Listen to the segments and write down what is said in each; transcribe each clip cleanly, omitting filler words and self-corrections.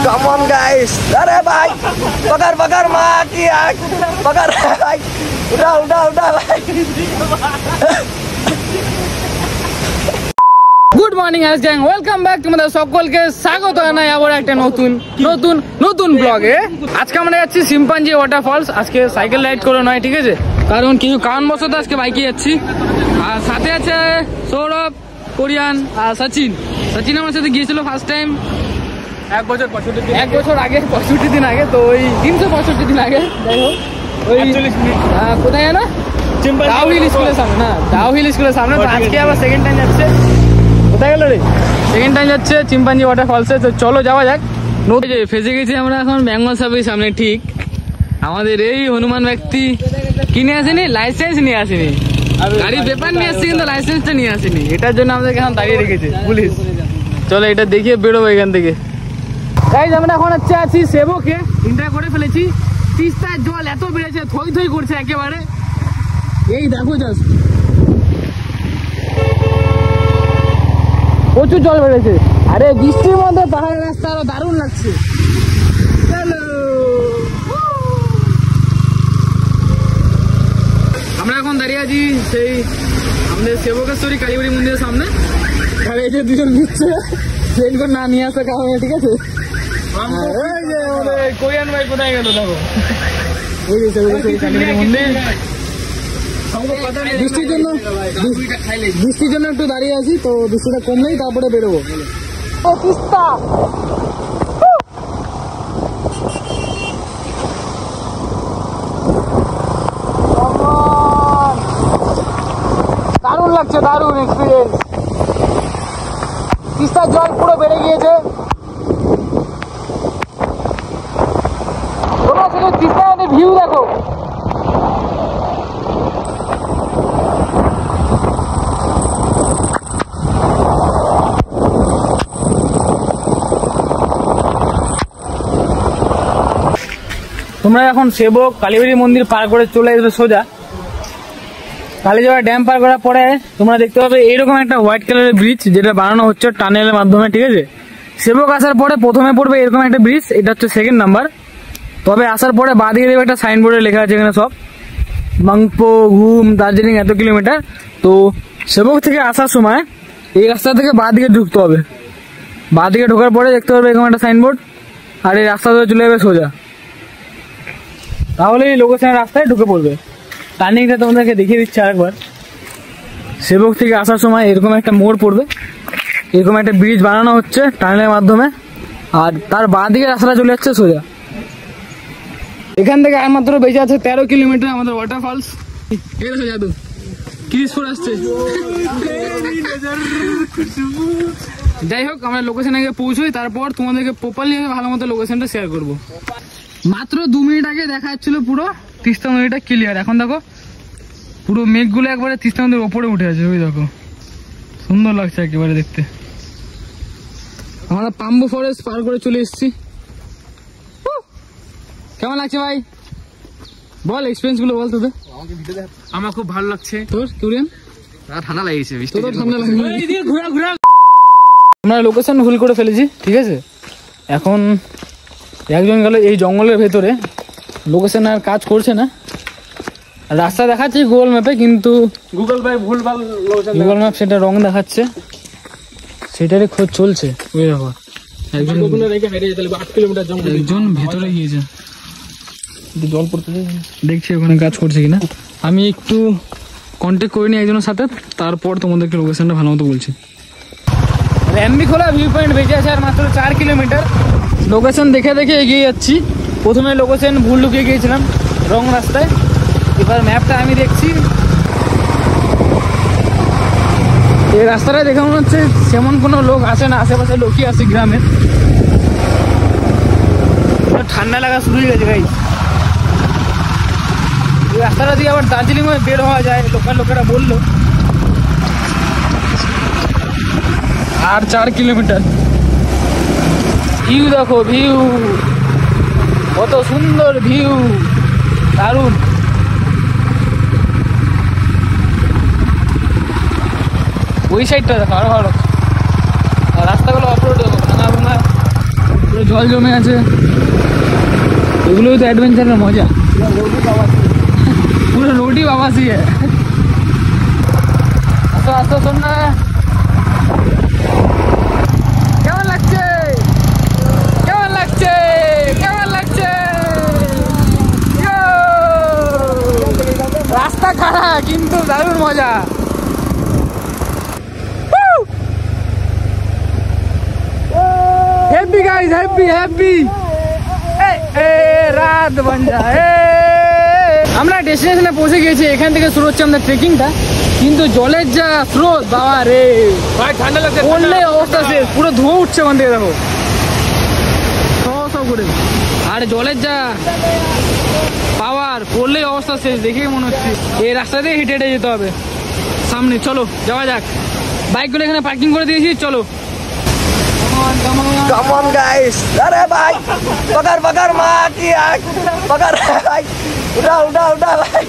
Come on guys. अरे भाई पकड़ माँ की आग पकड़ भाई उठा भाई। গুড মর্নিং আজ গ্যাং, ওয়েলকাম ব্যাক তোমাদের সকলকে স্বাগত জানাই আবার একটা নতুন ব্লগে। আজকে আমরা যাচ্ছি শিম্পাঞ্জি ওয়াটারফলস। আজকে সাইকেল রাইড করে নয়, ঠিক আছে, কারণ কিছু কারণবশত আজকে বাইকে যাচ্ছি। আর সাথে আছে সৌরভ, কোরিয়ান আর সচিন আমার সাথে গিয়েছিল ফার্স্ট টাইম এক বছর আগে 65 দিন আগে, তো ওই 365 দিন আগে। যাই হোক, ওই কোথায় জানো, ডাউহিল স্কুলের সামনে, না ডাউহিল স্কুলের সামনে। তো আজকে আবার সেকেন্ড টাইম যাচ্ছে। কোথায় গেল রে? সেকেন্ড টাইম যাচ্ছে চিম্পাঞ্জি ওয়াটারফলসে। তো চলো যাওয়া যাক। ফেসে গেছি আমরা এখন বেঙ্গল সাফারির সামনে। ঠিক আমাদের এই হনুমান ব্যক্তি কিনে আসেনি, লাইসেন্স নিয়ে আসেনি, গাড়ির পেপার নিয়ে আসছে কিন্তু লাইসেন্সটা নিয়ে আসেনি। এটার জন্য আমাদেরকে এখন দাঁড়িয়ে রেখেছে পুলিশ। চলো এটা দেখিয়ে বেরোবো এখান থেকে। গাইস আমরা এখন আছি সেবকে, ইন্টার করে ফেলেছি। তিস্তার জল এত বেড়েছে, থই করছে একেবারে। এই দেখো জাস্ট প্রচুর জল বেড়েছে। আরে বৃষ্টির মধ্যে পাহাড়ের রাস্তা আরো দারুণ লাগছে। আমরা এখন দাঁড়িয়ে আছি সেই আমাদের সেবকেশ্বরী কালীবাড়ি মন্দিরের সামনে। আর এই যে দুজন ঘুরছে, ট্রেন না নিয়ে আসা কারণে, ঠিক আছে। কোরিয়ান ভাই কোথায় গেল দেখো, ওই যে সেবকেশ্বরী কালীবাড়ি মন্দির। বৃষ্টির জন্য একটু দাঁড়িয়ে আছি, তো বৃষ্টিটা কমলেই তারপরে বেরোবো। ও তিস্তা দারুণ লাগছে, দারুণ এক্সপিরিয়েন্স। তিস্তার জল পুরো বেড়ে গিয়েছে। তোমরা শুধু তিস্তার ভিউ দেখো। তোমরা এখন সেবক কালীবাড়ি মন্দির পার করে চলে আসবে সোজা। কালীজোড়া ড্যাম পার করার পরে তোমরা দেখতে পাবে এইরকম একটা হোয়াইট কালারের ব্রিজ, যেটা বানানো হচ্ছে টানেলের মাধ্যমে, ঠিক আছে। সেবক আসার পরে প্রথমে পড়বে এরকম একটা ব্রিজ, এটা হচ্ছে সেকেন্ড নাম্বার। তবে আসার পরে বাদিকে দেবে একটা সাইনবোর্ডে লেখা আছে এখানে সব মাংপো, ঘুম, দার্জিলিং এত কিলোমিটার। তো সেবক থেকে আসার সময় এই রাস্তা থেকে বাদিকে ঢুকতে হবে। বাদিকে ঢোকার পরে দেখতে পাবে এরকম একটা সাইনবোর্ড, আর এই রাস্তা ধরে চলে যাবে সোজা। তাহলে এই লোকেশনের রাস্তায় ঢুকে পড়বে। টার্নিংটা তোমাদেরকে দেখিয়ে দিচ্ছি আরেকবার। সেবক থেকে আসার সময় এরকম একটা মোড় পড়বে, এরকম একটা ব্রিজ বানানো হচ্ছে টানেলের মাধ্যমে, আর তার বাঁ দিকে রাস্তাটা চলে যাচ্ছে সোজা। এখান থেকে আর মাত্র বেঁচে আছে 13 কিলোমিটার আমাদের ওয়াটারফলস। জাদু ক্রিসফোর আসছে। যাই হোক, আমরা লোকেশনে গিয়ে পৌঁছই, তারপর তোমাদেরকে প্রপারলি ভালো মতো লোকেশনটা শেয়ার করবো। মাত্র 2 মিনিট আগে দেখা যাচ্ছিল পুরো তিস্তা নদীটা ক্লিয়ার। এখন দেখো পুরো মেঘগুলো একবারে তিস্তা নদীর ওপরে উঠে আছে। ওই দেখো সুন্দর লাগছে একেবারে দেখতে। আমরা পাম্বো ফরেস্ট পার করে চলে এসেছি। কেমন লাগছে ভাই বল, এক্সপিরিয়েন্স গুলো বল তোদের। আমার খুব ভালো লাগছে। তোর কোরিয়ান? ঠান্ডা লাগছে, ঠান্ডা লাগছে। আমরা লোকেশন ভুল করে ফেলেছি, ঠিক আছে। এখন একজন গেল এই জঙ্গলের ভেতরে, লোকেশন আর কাজ করছে না। রাস্তা দেখাচ্ছে গুগল ম্যাপে, কিন্তু গুগল ম্যাপ সেটা রং দেখাচ্ছে, সেটারই খোঁজ চলছে। ওই দেখো একজন ভেতরে গিয়েছে, জল পড়তে দেখছি ওখানে কাজ করছে কিনা। আমি একটু কন্ট্যাক্ট করিনি একজনের সাথে, তারপর তোমাদেরকে লোকেশনটা ভালো মতো বলছি। র্যাম্বি খোলা ভিউ পয়েন্ট বেঁচে আছে আর মাত্র 4 কিলোমিটার। লোকেশন দেখে এগিয়ে যাচ্ছি। প্রথমে লোকেশন ভুল লুকিয়ে গিয়েছিলাম রং রাস্তায়, এবার ম্যাপটা আমি দেখছি। এই রাস্তাটা দেখে মনে হচ্ছে সেমন কোনো লোক আসে না, আশেপাশে লোকই আসে গ্রামের। ঠান্ডা লাগা শুরু হয়ে গেছে ভাই। এই রাস্তাটা দিয়ে আবার দার্জিলিং হয়ে বের হওয়া যায়, লোকেরা বললো। আর 4 কিলোমিটার। ভিউ দেখো, ভিউ কত সুন্দর ভিউ, দারুণ। ওই সাইডটা দেখো আরো ভালো। রাস্তাগুলো অফরোড ভাঙা ভাঙা, পুরো জল জমে আছে, এগুলোই তো অ্যাডভেঞ্চারের মজা। পুরো রোডই বাবাসি আসো আসো, শোন না কেমন লাগছে, কেমন লাগছে, কেমন লাগছে? রাস্তা খারাপ কিন্তু দারুণ মজা। हैप्पी गाइस, हैप्पी हैप्पी রাত বন যায়। আমরা ডেস্টিনেশনে পৌঁছে গেছি, এখান থেকে শুরু হচ্ছে আমাদের ট্রেকিংটা। কিন্তু জলের যা স্রোত বাবা রে, ভাই ঠান্ডা লাগছে, পড়লে অবস্থা শেষ, পুরো ধোঁয়া উঠছে ওখান থেকে দেখো সব করে। আর জলের যা পাওয়ার, পড়লেই অবস্থা শেষ, দেখেই মনে হচ্ছে এই রাস্তা দিয়ে হেঁটে হেঁটে যেতে হবে সামনে। চলো যাওয়া যাক, বাইকগুলো এখানে পার্কিং করে দিয়েছি, চলো। Come on guys, अरे भाई पकड़ पकड़ माँ की आँख, पकड़ भाई, उठा उठा उठा भाई।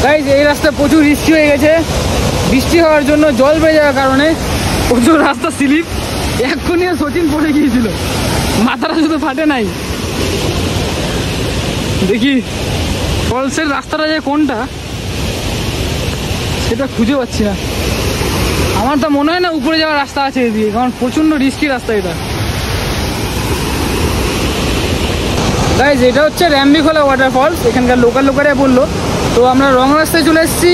গাইস এই রাস্তা প্রচুর রিস্কি হয়ে গেছে, বৃষ্টি হওয়ার জন্য জল বেড়ে যাওয়ার কারণে প্রচুর রাস্তা স্লিপ। এক্ষুনি সচিন পড়ে গিয়েছিল, মাথাটা শুধু ফাটে নাই। দেখি ফলসের রাস্তাটা যে কোনটা সেটা খুঁজে পাচ্ছি না। আমার তো মনে হয় না উপরে যাওয়ার রাস্তা আছে এদিকে, কারণ প্রচন্ড রিস্কি রাস্তা এটা। গাইজ এটা হচ্ছে র্যাম্বিখোলা ওয়াটারফলস, এখানকার লোকাল লোকেরা বললো। তো আমরা রং রাস্তায় চলে এসেছি,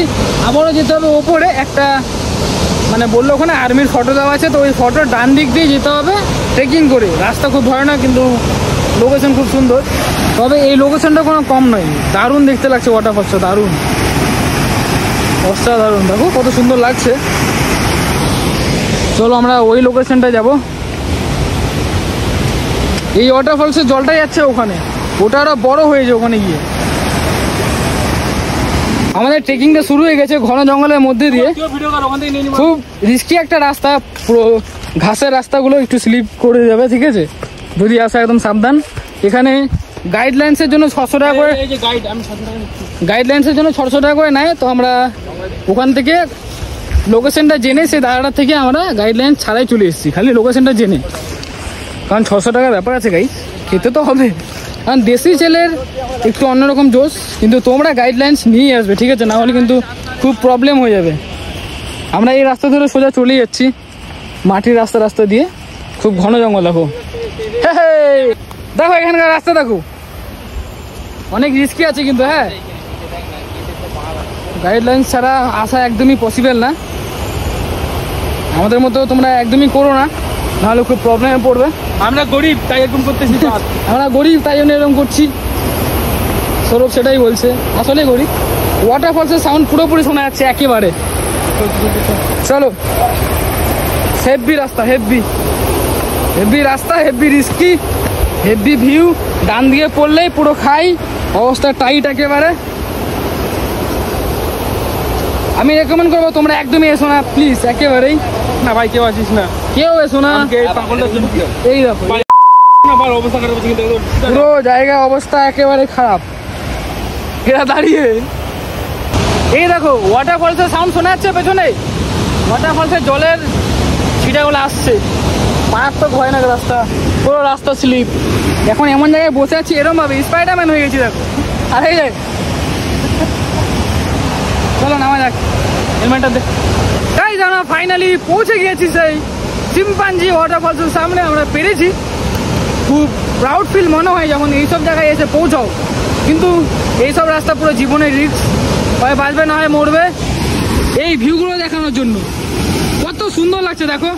আবারও যেতে হবে ওপরে। একটা মানে বললো ওখানে আর্মির ফটো দেওয়া আছে, তো ওই ফটোর ডান দিক দিয়ে যেতে হবে ট্রেকিং করে। রাস্তা খুব ভয়ানক কিন্তু লোকেশন খুব সুন্দর। তবে এই লোকেশনটা কোনো কম নয়, দারুণ দেখতে লাগছে ওয়াটারফলসটা, দারুণ অসাধারণ। দেখো কত সুন্দর লাগছে। চলো আমরা ওই লোকেশনটা যাব। এই ওয়াটারফলসের জলটা যাচ্ছে ওখানে, ওটা আরো বড় হয়েছে ওখানে গিয়ে। আমাদের ট্রেকিংটা শুরু হয়ে গেছে ঘন জঙ্গলের মধ্যে দিয়ে, খুব রিস্কি একটা রাস্তা, পুরো ঘাসের রাস্তাগুলো একটু স্লিপ করে যাবে, ঠিক আছে? যদি আসা একদম সাবধান। এখানে গাইডলাইন্সের জন্য 600 টাকা করে, গাইডলাইন্সের জন্য 600 টাকা করে নেয়। তো আমরা ওখান থেকে লোকেশনটা জেনে সেই দাদাটার থেকে আমরা গাইডলাইন ছাড়াই চলে এসেছি, খালি লোকেশনটা জেনে। কারণ 600 টাকার ব্যাপার আছে গাইস, খেতে তো হবে। কারণ দেশি ছেলের একটু অন্যরকম জোশ, কিন্তু তোমরা গাইডলাইন্স নিয়ে আসবে, ঠিক আছে? না হলে কিন্তু খুব প্রবলেম হয়ে যাবে। আমরা এই রাস্তা ধরে সোজা চলে যাচ্ছি, মাটির রাস্তা দিয়ে, খুব ঘন জঙ্গল। দেখো দেখো এখানকার রাস্তা দেখো, অনেক রিস্কি আছে কিন্তু। হ্যাঁ, গাইডলাইন্স ছাড়া আসা একদমই পসিবল না। আমাদের মতো তোমরা একদমই করো না, নাহলে খুব প্রবলেমে পড়বে। আমরা গরিব তাই এরকম করতেছি, আমরা গরিব তাই জন্য এরকম করছি। সৌরভ সেটাই বলছে, আসলে গরিব। ওয়াটারফলসের সাউন্ড পুরোপুরি শোনা যাচ্ছে একেবারে। চলো, হেভি রাস্তা, হেভি রাস্তা, হেভি রিস্কি, হেভি ভিউ। ডান দিকে পড়লেই পুরো খাই, অবস্থা টাইট একেবারে। আমি রেকমেন্ড করবো তোমরা একদমই এসো না প্লিজ, একেবারেই না ভাই। কেউ আছিস না, কেউ এসো না। এই দেখো অবস্থা খারাপ, পুরো জায়গা অবস্থা একেবারে খারাপ। এরা দাঁড়িয়ে, এই দেখো ওয়াটারফলসের সাউন্ড শোনা যাচ্ছে পেছনে, ওয়াটারফলসের জলের ছিটাগুলো আসছে। মারাত্মক ভয়ানক রাস্তা, পুরো রাস্তা স্লিপ। এখন এমন জায়গায় বসে আছি এরকম ভাবে স্পাইডারম্যান হয়ে গেছি দেখো। আর এই যায়, চলো নামা যাক, হেলমেটটা দে। তাই আমরা ফাইনালি পৌঁছে গিয়েছি সেই চিম্পাঞ্জি ওয়াটারফলসের সামনে। আমরা পেরেছি, খুব প্রাউড ফিল মনে হয় যখন এইসব জায়গায় এসে পৌঁছাও। কিন্তু এইসব রাস্তা পুরো জীবনের রিস্ক, হয় বাঁচবে না হয় মরবে। এই ভিউগুলো দেখানোর জন্য কত সুন্দর লাগছে দেখো,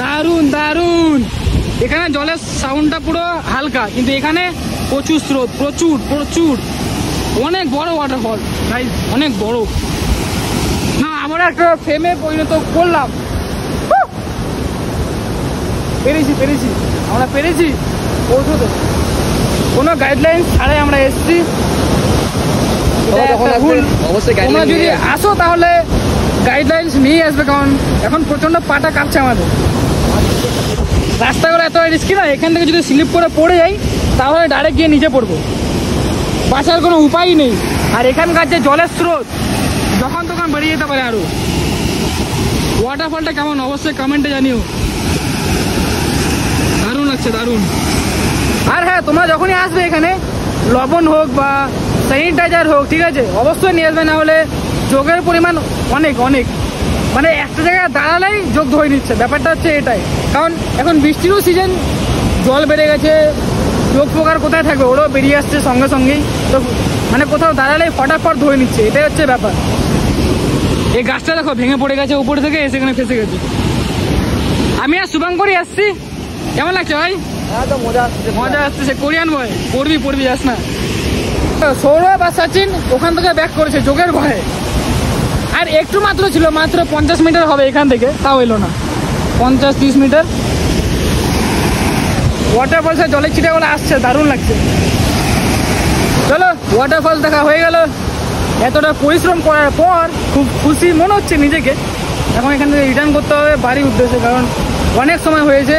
দারুণ দারুণ। এখানে জলের সাউন্ডটা পুরো হালকা, কিন্তু এখানে প্রচুর স্রোত, প্রচুর প্রচুর। অনেক বড় ওয়াটারফল ভাই, অনেক বড়। না আমরা একটা ফ্রেমে পরিণত করলাম। পেরেছি আমরা পেরেছি পৌঁছতে, কোনো গাইডলাইন ছাড়াই আমরা এসছি। তোমরা যদি আসো তাহলে গাইডলাইন্স নিয়ে আসবে, কারণ এখন প্রচন্ড পাটা কাঁপছে আমাদের। রাস্তাগুলো এত রিস্কি না, এখান থেকে যদি স্লিপ করে পড়ে যাই তাহলে ডাইরেক্ট গিয়ে নিচে পড়বো, বাঁচার কোনো উপায় নেই। আর এখানকার যে জলের স্রোত যখন তখন বেরিয়ে যেতে পারে। আরো ওয়াটারফলটা কেমন অবশ্যই কমেন্টে জানিও। দারুণ লাগছে, দারুণ। আর হ্যাঁ, তোমরা যখনই আসবে এখানে লবণ হোক বা স্যানিটাইজার হোক, ঠিক আছে, অবশ্যই নিয়ে আসবে, না হলে যোগের পরিমাণ অনেক অনেক, মানে একটা জায়গায় দাঁড়ালেই যোগ ধরে নিচ্ছে। ব্যাপারটা হচ্ছে এটাই, কারণ এখন বৃষ্টিরও সিজন, জল বেড়ে গেছে, যোগ পোকার কোথায় থাকবে, ওরাও বেরিয়ে আসছে সঙ্গে সঙ্গেই, তো মানে কোথাও দাঁড়ালেই ফটাফট ধরে নিচ্ছে, এটাই হচ্ছে ব্যাপার। এই গাছটা দেখো ভেঙে পড়ে গেছে উপর থেকে, সেখানে ফেসে গেছে। আমি আর শুভাঙ্করই আসছি। কেমন লাগছে ভাই? মজা আসতেছে। কোরিয়ান বয়, পড়বি যাস না। সৌরভ আর সচিন ওখান থেকে ব্যাক করেছে যোগের ভয়ে, আর একটু মাত্র ছিল, মাত্র 50 মিটার হবে এখান থেকে, তাও এলো না, 50-30 মিটার। ওয়াটারফলসে জলের ছিটাগুলো আসছে, দারুণ লাগছে। চলো, ওয়াটারফলস দেখা হয়ে গেল। এতটা পরিশ্রম করার পর খুব খুশি মনে হচ্ছে নিজেকে। এখন এখান থেকে রিটার্ন করতে হবে বাড়ির উদ্দেশ্যে, কারণ অনেক সময় হয়েছে,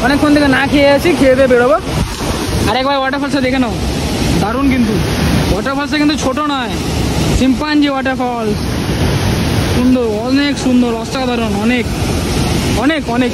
অনেকক্ষণ থেকে না খেয়ে আছি, খেয়ে দিয়ে বেরোবো। আর একবার ওয়াটারফলসটা দেখে নাও, দারুণ কিন্তু। ওয়াটারফলসটা কিন্তু ছোট নয়, সিম্পাঞ্জি ওয়াটারফলস, সুন্দর, অনেক সুন্দর, অসাধারণ, অনেক অনেক অনেক।